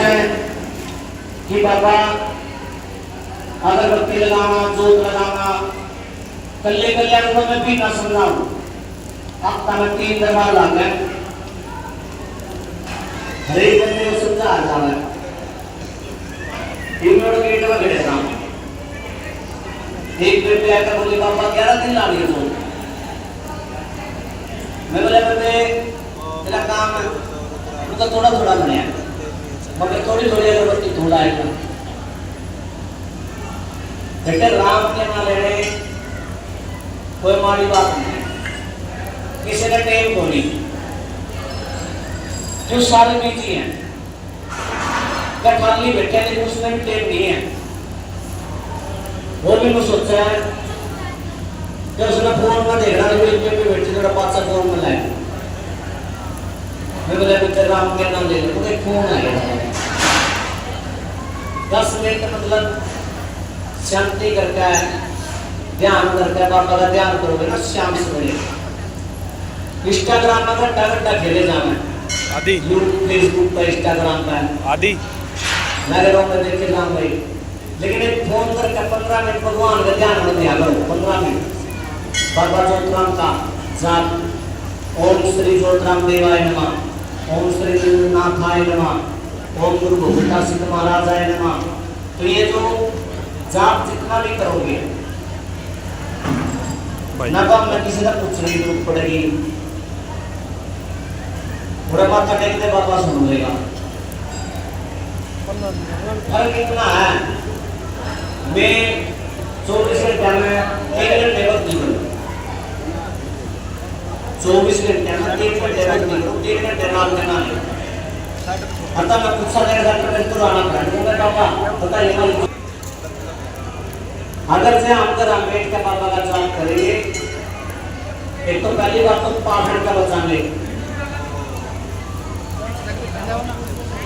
है कि बाबा अगरबत्ती लगाना, जोत लगाना, कल्ले अनुभव में भी ना समझाऊं। अब तक 3 दरबार लग गए, हरेक बंदे को समझा जाना गेट में खड़े था। एक बेटे आकर बोले बाबा 11 दिन ला लिए तो मैं बोले बंदे तेरा काम है तो थोड़ा थोड़ा बनाया मगर थोड़ी थोड़ी अगरबत्ती थोड़ा है बेटे राम के ना लेने कोई माड़ी बात नहीं, किसी का टेम को नहीं, जो सारे बिजी हैं खाली बैठे हैं लेकिन उसमें भी टेम नहीं है। वो भी मैं सोचा है कि उसने फोन में देखना पे बैठे थोड़ा 5 फोन में लाए मैं बोले बेटे राम के नाम ले लो, फोन आया 10 मिनट मतलब शांति करके ध्यान करके बाबा का ध्यान करोगे ना शाम सवेरे। इंस्टाग्राम में घंटा खेले जाना आदि, फेसबुक पर इंस्टाग्राम पर आदि लगे रहो मैं देखे जाऊँ भाई, लेकिन एक फोन करके 15 मिनट भगवान का ध्यान में दिया करो। 15 मिनट बाबा ज्योतिराम का जाप, ओम श्री ज्योतिराम देवाय नमः, ओम श्री नाथाय नमः, ओम गुरु गोविंदा सिद्ध महाराजाय नमः। तो ये जो जाप जितना भी करोगे ना तो मैं किसी का पूछने की जरूरत पड़ेगी, पूरा माथा टेकते बाबा सुन लेगा। फर्क इतना है मैं 24 घंटे में 1 घंटे वक्त निकलूं, 24 घंटे में 3 घंटे वक्त निकलूं, 3 घंटे रात में ना ले अतः मैं पूछा मेरे घर में तो आना पड़ा पापा बताइए अगर से हम कर अम्बेडकर बाबा का जाप करेंगे एक तो पहली बात तो पाखड़ का बचाएंगे,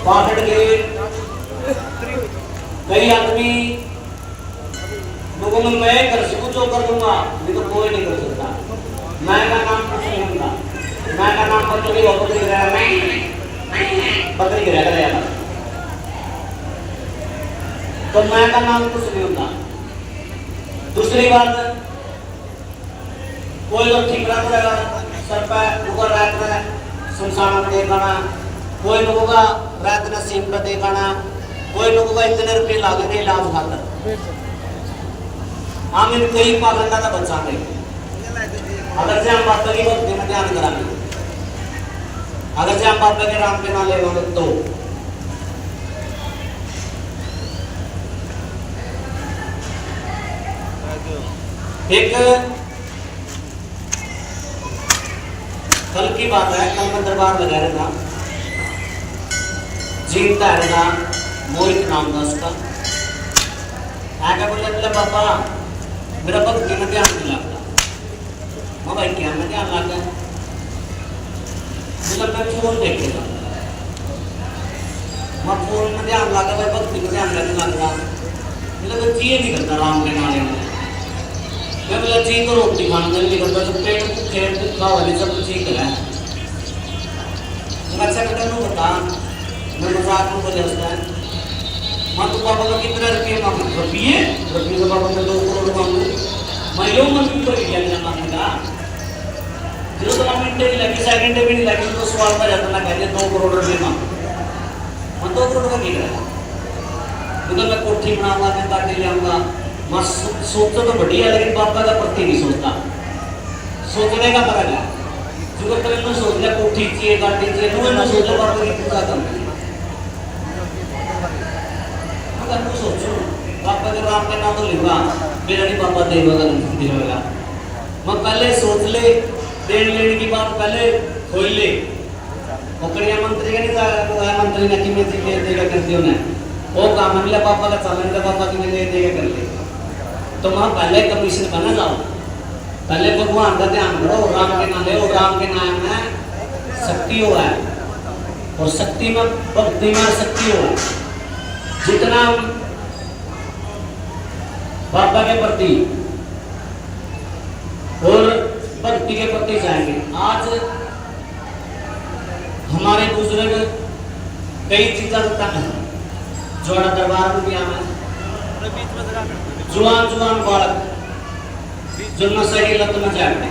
पाखड़ के कई आदमी लोगों में मैं कर सकूं जो कर दूंगा नहीं तो कोई नहीं कर सकता। मैं का नाम कुछ नहीं होता, मैं का नाम बकरी बकरी गिरा बकरी गिरा यार तो मैं का नाम कुछ नहीं होता। दूसरी बात कोई लोग ठीक रहेगा सर पर ऊपर रात में सुनसान में देखना, कोई लोगों का रात में सीम पर देखना, कोई लोगों का इतने रुपये लागेंगे इलाज खातर। हम इन कई पाखंडा का बचाएंगे अगर से हम बाबा की भक्ति में ध्यान कराएंगे, अगर से हम बाबा के राम के नाम लेंगे तो एक कल की बात है, कल मैं दरबार लगा रहा था, जीता है मोहित नाम था उसका, आगे बोले बाबा मेरा भक्ति में ध्यान नहीं लगता। मैं भाई क्या में ध्यान लग गया, मतलब मैं फोन देखेगा मैं फोन में ध्यान लगा भाई भक्ति में ध्यान लगने लग रहा मतलब मैं ये नहीं करता राम के नाम में। मैं बोला जी तो रोटी खाने के लिए करता तो पेट खेल खा वाली सब ठीक है। अच्छा बेटा तू बता मैं मजाक में बोले उसका मैं तो पापा का कितना रुपये मांगू रुपये रुपये तो पापा का 2 करोड़ मांगू मैं यूँ मन भी कोई क्या नहीं मांगने का जो तो मिनट भी लगी सेकंड भी नहीं लगी तो सवाल में जाता ना कहते 2 करोड़ रुपये मांगू मैं 2 करोड़ का क्या करा मैं कोठी बनाऊंगा मैं ताकि ले आऊंगा मैं सोचता तो बढ़िया लेकिन बाबा का प्रति नहीं सोचता, सोचने का फर्क है। जो कभी मैं सोच लिया कोठी चाहिए गाड़ी चाहिए तो मैं सोच लिया बाबा की पूजा करनी मगर मैं सोचूं बाबा के राम के नाम तो लूंगा मेरा नहीं बाबा देगा दिलवेगा। मैं पहले सोच ले देन लेने की बात पहले खोल ले पकड़िया मंत्री का नहीं मंत्री ने कि मैं देगा करती हूँ वो काम मिला पापा का चलन पापा की मैं देगा कर ले तो वहाँ पहले कमीशन बना जाओ, पहले भगवान का ध्यान करो, राम के नाम ले, राम के नाम में शक्ति हुआ है और शक्ति में भक्ति में शक्ति हुआ है। जितना बाबा के प्रति और भक्ति के प्रति जाएंगे। आज हमारे बुजुर्ग कई चीजें जोड़ा दरबार में भी आना जुआन जुआन बालक जो नशे की लत में जाते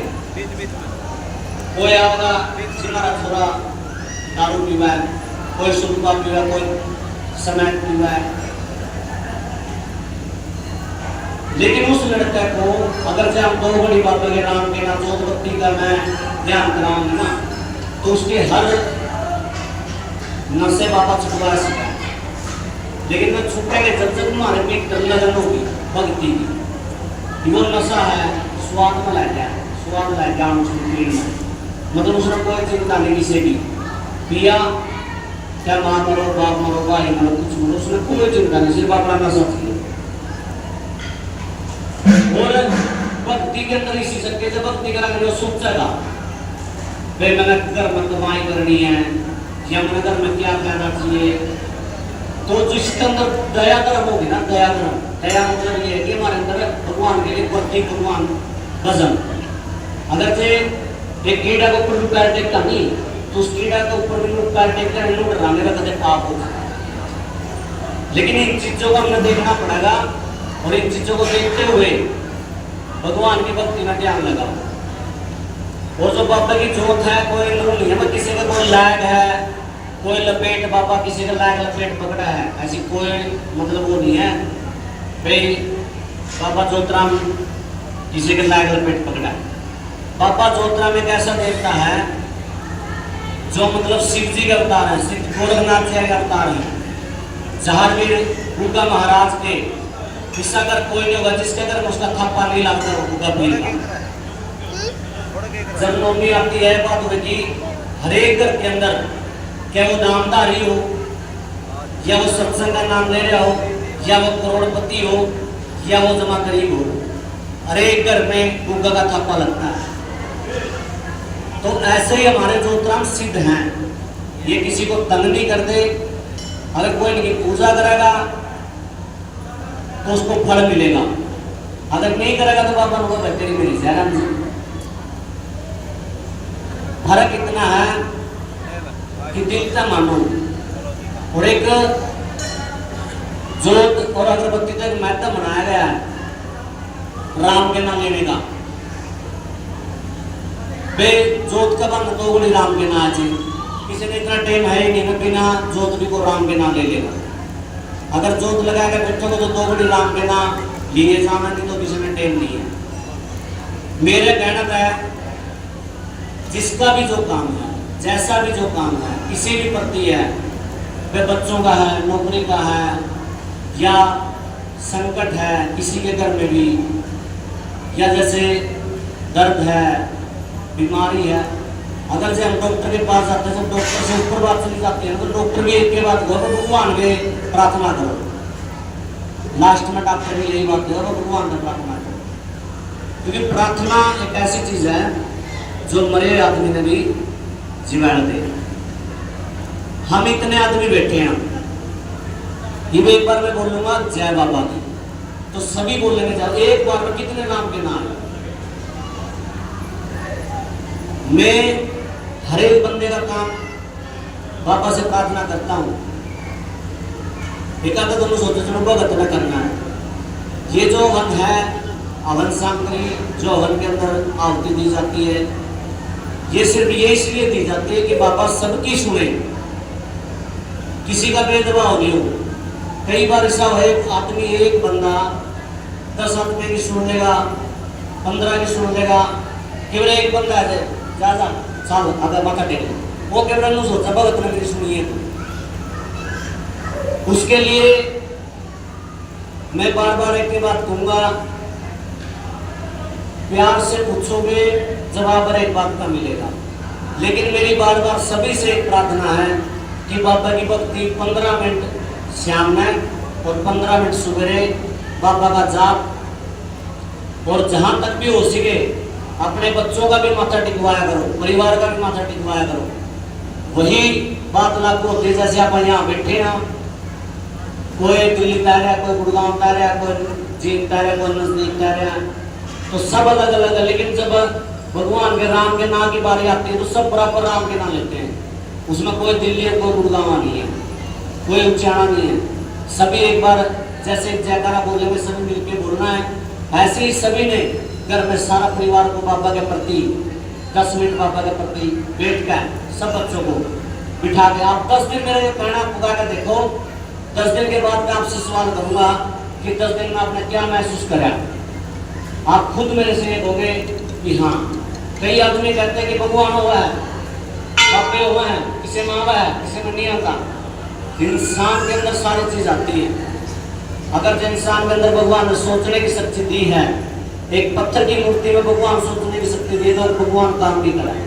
कोई आओगा हमारा थोड़ा दारू पीवा है, कोई सुल्फा पीवा, कोई समेत पीवा है। लेकिन उस लड़के को अगर से हम दो बड़ी बाबा के नाम के नाम जोतबत्ती का मैं ध्यान कराऊंगा ना, तो उसके हर नशे बाबा छुटवा सका। लेकिन मैं छुटेंगे जब तक तुम्हारे पे लगन होगी भक्ति की, वो नशा है स्वाद में ला जाए, स्वाद ला जाए मतलब उसने कोई चिंता नहीं किसी की पिया, क्या माँ मरो बाप मरो भाई मरो कुछ मरो, उसने कोई चिंता नहीं, सिर्फ अपना नशा किया। और भक्ति के अंदर इसी सकते से भक्ति करेंगे वो सोचेगा भाई मैंने घर में कमाई करनी है या मैंने घर में क्या करना चाहिए। तो जिसके अंदर दया धर्म होगी ना, दया धर्म, दया मतलब ये है कि हमारे अंदर भगवान के लिए भक्ति भगवान भजन। अगर से एक कीड़ा के ऊपर भी पैर टेकता नहीं तो उस कीड़ा के ऊपर भी लोग पैर टेकते हैं, लोग डराने का कदे पाप होगा। लेकिन इन चीजों को हमें देखना पड़ेगा और इन चीजों को देखते हुए भगवान की भक्ति में ध्यान लगाओ। और जो बाबा की जोत है कोई लोग नहीं है, किसी का कोई लैग है, कोई लपेट बाबा किसी का लैग लपेट पकड़ा है, ऐसी कोई मतलब वो नहीं है भाई बाबा जोतराम किसी का लैग लपेट पकड़ा है। बाबा जोतराम एक ऐसा देवता है जो मतलब शिव जी का अवतार है, शिव गोरखनाथ जी का अवतार है। जहांगीर गुगा महाराज के किस्सा अगर कोई नहीं होगा जिसके घर में उसका थप्पा नहीं लगता वो गुगा पीर का। जब नौमी आती है बात होगी हरेक घर के अंदर, क्या वो नामधारी हो या वो सत्संग का नाम ले रहा हो या वो करोड़पति हो या वो जमा गरीब हो, हरेक घर में गुगा का थप्पा लगता है। तो ऐसे ही हमारे जोतराम सिद्ध हैं, ये किसी को तंग नहीं करते। अगर कोई इनकी पूजा करेगा तो उसको फल मिलेगा, अगर नहीं करेगा तो बाबा उनको बच्चे मेरी जयराम जी। फर्क इतना है कि दिल का मानो और एक जोत और अगरबत्ती का एक महत्व बनाया गया है राम के नाम लेने का। बे जोत का बंद तो बोली राम के नाम जी, किसी ने इतना टाइम है नहीं मैं बिना जोत भी को राम के नाम ले लेगा। अगर जोत लगा के बच्चों को तो दो बड़ी राम के नाम लिए जाना नहीं तो किसी में टाइम नहीं है। मेरे कहना है जिसका भी जो काम है, जैसा भी जो काम है, किसी भी प्रति है, वे बच्चों का है, नौकरी का है या संकट है किसी के घर में भी, या जैसे दर्द है, बीमारी है, अगर से हम डॉक्टर के पास जाते हैं तो डॉक्टर से ऊपर बात चली जाती है तो डॉक्टर भी एक के बाद भगवान के प्रार्थना करो। लास्ट में डॉक्टर भी यही बात करो भगवान का प्रार्थना करो, क्योंकि प्रार्थना एक ऐसी चीज है जो मरे आदमी ने भी जीवन दे। हम इतने आदमी बैठे हैं, ये एक बार मैं बोलूंगा जय बाबा की तो सभी बोलेंगे जाओ एक बार में कितने नाम के नाम। मैं हर एक बंदे का काम बाबा से प्रार्थना करता हूँ, एक आधा दोनों सोचते चलो भगत न करना है। ये जो हवन है हवन सामग्री जो हवन के अंदर आहुति दी जाती है, ये सिर्फ ये इसलिए दी जाती है कि बाबा सबकी सुने, किसी का भेदभाव नहीं हो। कई बार ऐसा है आदमी एक बंदा 10 आदमी की सुन लेगा, 15 की सुन लेगा, केवल एक बंदा है ज्यादा साल अगर माथा टेक वो केवल नहीं सोचता भगत ने मेरी सुनिए। उसके लिए मैं बार बार एक ही बात कहूंगा, प्यार से पूछोगे जवाब एक बात का मिलेगा। लेकिन मेरी बार बार सभी से एक प्रार्थना है कि बाबा की भक्ति 15 मिनट शाम में और 15 मिनट सवेरे बाबा का जाप, और जहां तक भी हो सके अपने बच्चों का भी माथा टिकवाया करो, परिवार का भी माथा टिकवाया करो। वही बात लागू होती है जैसे आप यहाँ बैठे हैं, कोई दिल्ली तैर रहा है, कोई गुड़गांव तैर रहा है, कोई जींद तैर रहा है, कोई नजदीक तैर रहा है, तो सब अलग अलग है। लेकिन जब भगवान के राम के नाम की बारी आती है तो सब बराबर राम के नाम लेते हैं। उसमें कोई दिल्ली है, कोई गुड़गांव नहीं है, कोई उच्चारण नहीं है। सभी एक बार जैसे जयकारा बोलेंगे सभी मिलके बोलना है। ऐसे ही सभी ने घर में सारा परिवार को बाबा के प्रति 10 मिनट बाबा के प्रति बैठ कर सब बच्चों को बिठा के आप 10 दिन मेरे कहना पुगा कर देखो। 10 दिन के बाद मैं आपसे सवाल करूंगा कि 10 दिन में आपने क्या महसूस करा। आप खुद मेरे से कहोगे कि हाँ। कई आदमी कहते हैं कि भगवान हुआ है, पापे हुआ है, किसे में हुआ है, किसे में नहीं आता। इंसान के अंदर सारी चीज आती है। अगर जो इंसान के अंदर भगवान ने सोचने की शक्ति दी है, एक पत्थर की मूर्ति में भगवान सोचने की शक्ति दी तो भगवान काम भी कराए।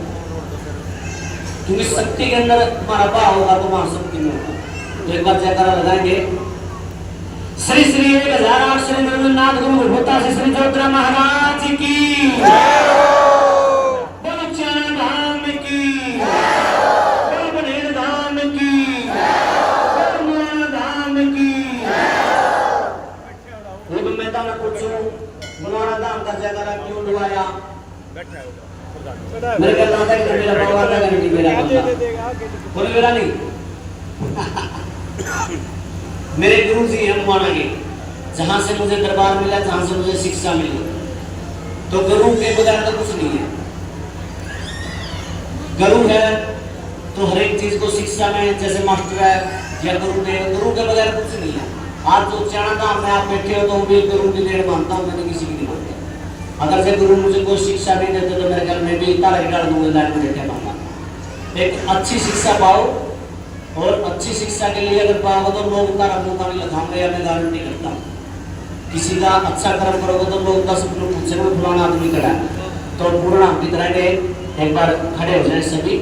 क्योंकि शक्ति के अंदर तुम्हारा भाव होगा तो वहां शक्ति में होगा। तो एक बार जयकारा लगाएंगे। श्री श्री 1008 श्री नरेंद्रनाथ गुरु विभूता श्री ज्योतिराम महाराज की बोलो चारण धाम की, बोलो बनेर धाम की, बोलो मुआ धाम की। वो मैदान पूछो बुलाना धाम का जयकारा क्यों लगाया। मेरे कहता था कि मेरा बाबा था कि मेरा बोले मेरा नहीं। मेरे गुरु जी हैं मुआना के, जहां से मुझे दरबार मिला, जहां से मुझे शिक्षा मिली। तो गुरु के बगैर तो कुछ नहीं है। गुरु है तो हर एक चीज को शिक्षा में जैसे मास्टर है या गुरु के बगैर कुछ नहीं है। आज जो चाणा धाम में आप बैठे हो तो भी गुरु की देर मानता हूँ, मैंने किसी की नहीं मानता। अगर से गुरु मुझे कोई शिक्षा नहीं देते तो मेरे घर में भी ताला डाल दूंगा, लाइन में बैठे पाऊंगा। एक अच्छी शिक्षा पाओ, और अच्छी शिक्षा के लिए अगर पाओगे तो लोग तारा मुंह का नहीं लगाऊंगे, या मैं गारंटी करता हूँ। किसी का अच्छा कर्म करोगे तो लोग 10 मिनट पूछेंगे फलाना आदमी खड़ा है। तो पूर्ण हम भी कराएंगे। एक बार खड़े हो जाए सभी।